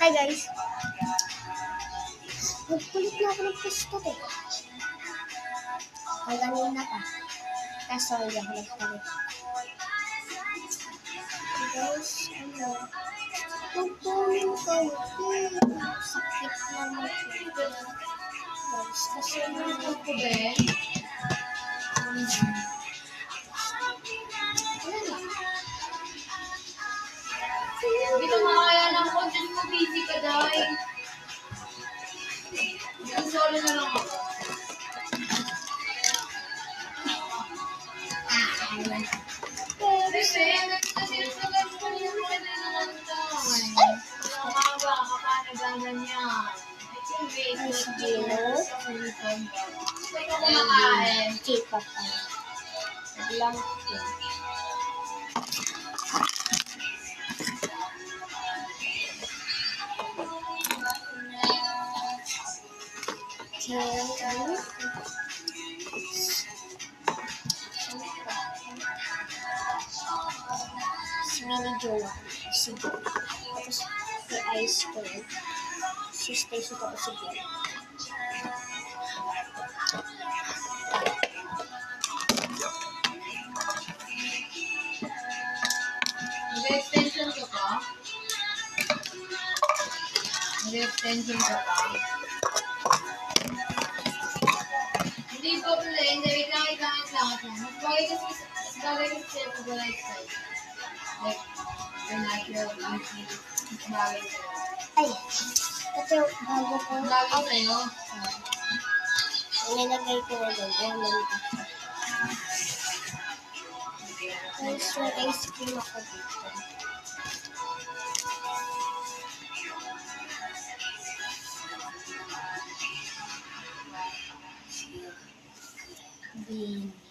Hi guys. Magkulit na ako ng pusto eh. Kanina pa. Kaso hindi ako nagpalit. Guys, ano? Tugtulin ko. Sakit na mo. Guys, kasi naman ko din. Hindi ko makaya ng content mo, busy ka dahil. Solo na lang ako. Bebe, nagsasagal ko yung pwede naman tayo. Nakaba ka pa nagaganyan. Wait, Wait ako kumakain. K-pop pa. Lang ko. Si Mini Jowa. Si Jowa. Tapos si Ice Cream. Si Stacy tapos si Jowa. Mag-extension ka pa? Mag-extension ka pa? Hindi po pala, hindi. Wait lang ako. Magbagay kasi sa'yo pag wala yung style. Like, your natural beauty. Magbagay sa'yo. Ay! Ito bago ko. Magbagay sa'yo. Nilagay ko na doon. Ayan lang ito. Guys, may ice cream ako dito. Bean.